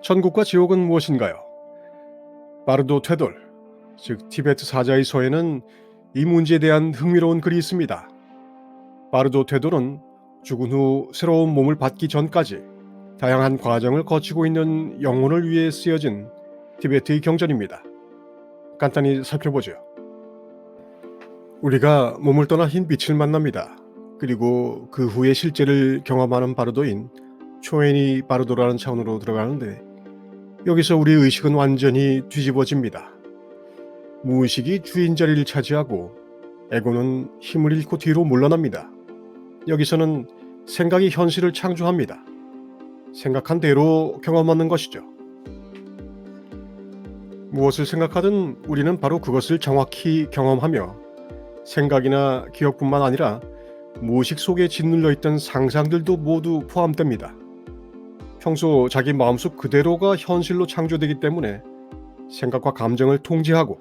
천국과 지옥은 무엇인가요? 바르도 퇴돌, 즉 티베트 사자의 서에는 이 문제에 대한 흥미로운 글이 있습니다. 바르도 퇴돌은 죽은 후 새로운 몸을 받기 전까지 다양한 과정을 거치고 있는 영혼을 위해 쓰여진 티베트의 경전입니다. 간단히 살펴보죠. 우리가 몸을 떠나 흰 빛을 만납니다. 그리고 그 후에 실제를 경험하는 바르도인 초에니 바르도라는 차원으로 들어가는데, 여기서 우리의 의식은 완전히 뒤집어집니다. 무의식이 주인 자리를 차지하고 에고는 힘을 잃고 뒤로 물러납니다. 여기서는 생각이 현실을 창조합니다. 생각한 대로 경험하는 것이죠. 무엇을 생각하든 우리는 바로 그것을 정확히 경험하며, 생각이나 기억뿐만 아니라 무의식 속에 짓눌려 있던 상상들도 모두 포함됩니다. 평소 자기 마음속 그대로가 현실로 창조되기 때문에 생각과 감정을 통제하고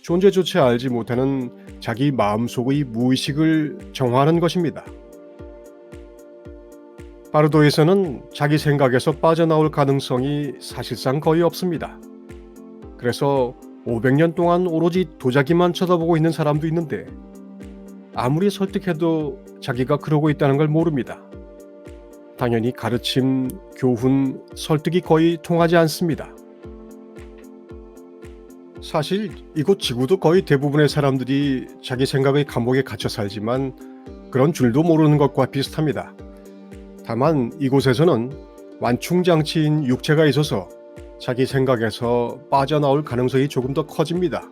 존재조차 알지 못하는 자기 마음속의 무의식을 정화하는 것입니다. 바르도에서는 자기 생각에서 빠져나올 가능성이 사실상 거의 없습니다. 그래서 500년 동안 오로지 도자기만 쳐다보고 있는 사람도 있는데, 아무리 설득해도 자기가 그러고 있다는 걸 모릅니다. 당연히 가르침, 교훈, 설득이 거의 통하지 않습니다. 사실 이곳 지구도 거의 대부분의 사람들이 자기 생각의 감옥에 갇혀 살지만 그런 줄도 모르는 것과 비슷합니다. 다만 이곳에서는 완충장치인 육체가 있어서 자기 생각에서 빠져나올 가능성이 조금 더 커집니다.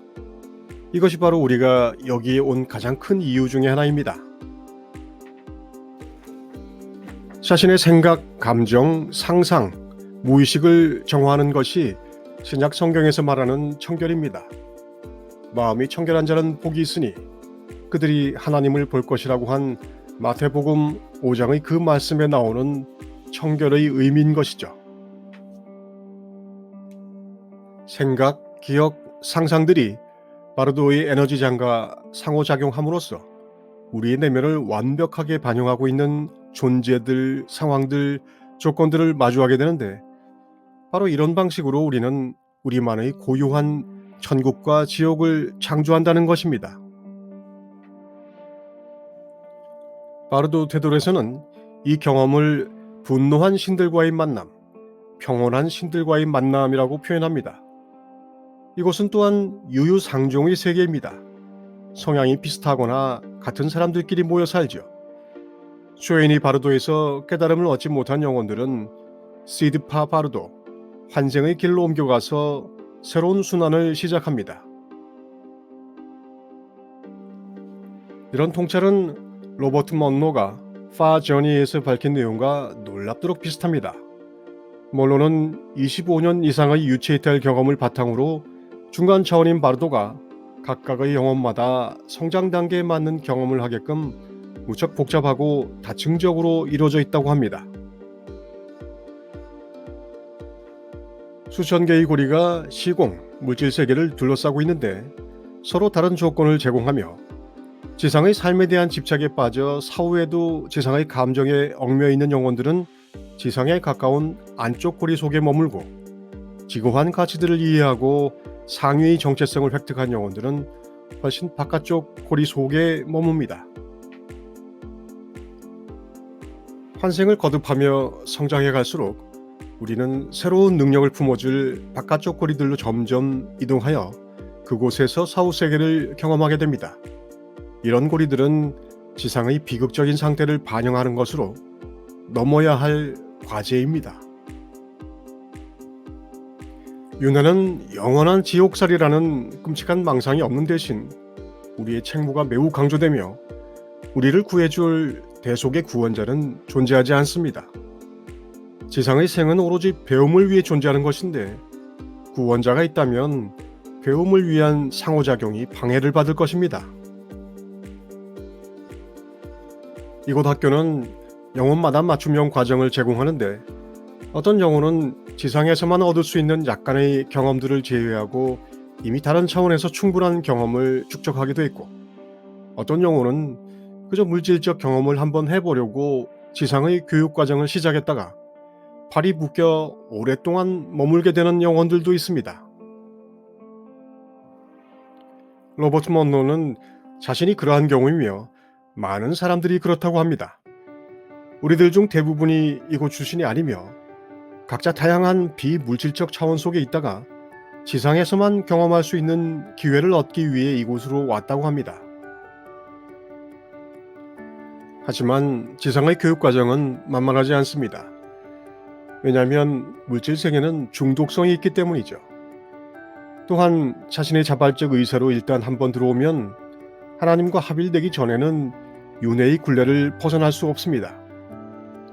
이것이 바로 우리가 여기에 온 가장 큰 이유 중에 하나입니다. 자신의 생각, 감정, 상상, 무의식을 정화하는 것이 신약 성경에서 말하는 청결입니다. 마음이 청결한 자는 복이 있으니 그들이 하나님을 볼 것이라고 한 마태복음 5장의 그 말씀에 나오는 청결의 의미인 것이죠. 생각, 기억, 상상들이 바르도의 에너지장과 상호작용함으로써 우리의 내면을 완벽하게 반영하고 있는 존재들, 상황들, 조건들을 마주하게 되는데, 바로 이런 방식으로 우리는 우리만의 고유한 천국과 지옥을 창조한다는 것입니다. 바르도 테돌에서는 이 경험을 분노한 신들과의 만남, 평온한 신들과의 만남이라고 표현합니다. 이곳은 또한 유유상종의 세계입니다. 성향이 비슷하거나 같은 사람들끼리 모여 살죠. 쇼에니 바르도에서 깨달음을 얻지 못한 영혼들은 시드파 바르도, 환생의 길로 옮겨가서 새로운 순환을 시작합니다. 이런 통찰은 로버트 먼로가 파 저니에서 밝힌 내용과 놀랍도록 비슷합니다. 먼로는 25년 이상의 유체이탈 경험을 바탕으로 중간 차원인 바르도가 각각의 영혼마다 성장 단계에 맞는 경험을 하게끔 무척 복잡하고 다층적으로 이루어져 있다고 합니다. 수천 개의 고리가 시공, 물질 세계를 둘러싸고 있는데, 서로 다른 조건을 제공하며 지상의 삶에 대한 집착에 빠져 사후에도 지상의 감정에 얽매여 있는 영혼들은 지상에 가까운 안쪽 고리 속에 머물고, 지고한 가치들을 이해하고 상위의 정체성을 획득한 영혼들은 훨씬 바깥쪽 고리 속에 머뭅니다. 환생을 거듭하며 성장해 갈수록 우리는 새로운 능력을 품어줄 바깥쪽 고리들로 점점 이동하여 그곳에서 사후세계를 경험하게 됩니다. 이런 고리들은 지상의 비극적인 상태를 반영하는 것으로 넘어야 할 과제입니다. 윤회는 영원한 지옥살이라는 끔찍한 망상이 없는 대신 우리의 책무가 매우 강조되며, 우리를 구해줄 대속의 구원자는 존재하지 않습니다. 지상의 생은 오로지 배움을 위해 존재하는 것인데, 구원자가 있다면 배움을 위한 상호작용이 방해를 받을 것입니다. 이곳 학교는 영혼마다 맞춤형 과정을 제공하는데, 어떤 영혼은 지상에서만 얻을 수 있는 약간의 경험들을 제외하고 이미 다른 차원에서 충분한 경험을 축적하기도 했고, 어떤 영혼은 그저 물질적 경험을 한번 해보려고 지상의 교육과정을 시작했다가 팔이 묶여 오랫동안 머물게 되는 영혼들도 있습니다. 로버트 먼로는 자신이 그러한 경우이며 많은 사람들이 그렇다고 합니다. 우리들 중 대부분이 이곳 출신이 아니며 각자 다양한 비물질적 차원 속에 있다가 지상에서만 경험할 수 있는 기회를 얻기 위해 이곳으로 왔다고 합니다. 하지만 지상의 교육 과정은 만만하지 않습니다. 왜냐하면 물질 세계는 중독성이 있기 때문이죠. 또한 자신의 자발적 의사로 일단 한번 들어오면 하나님과 합일되기 전에는 윤회의 굴레를 벗어날 수 없습니다.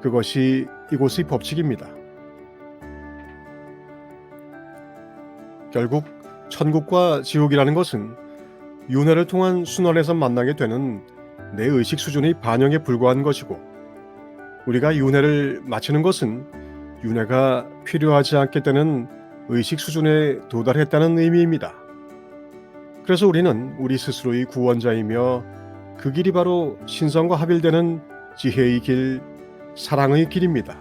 그것이 이곳의 법칙입니다. 결국 천국과 지옥이라는 것은 윤회를 통한 순환에서 만나게 되는 내 의식 수준의 반영에 불과한 것이고, 우리가 윤회를 마치는 것은 윤회가 필요하지 않게 되는 의식 수준에 도달했다는 의미입니다. 그래서 우리는 우리 스스로의 구원자이며 그 길이 바로 신성과 합일되는 지혜의 길, 사랑의 길입니다.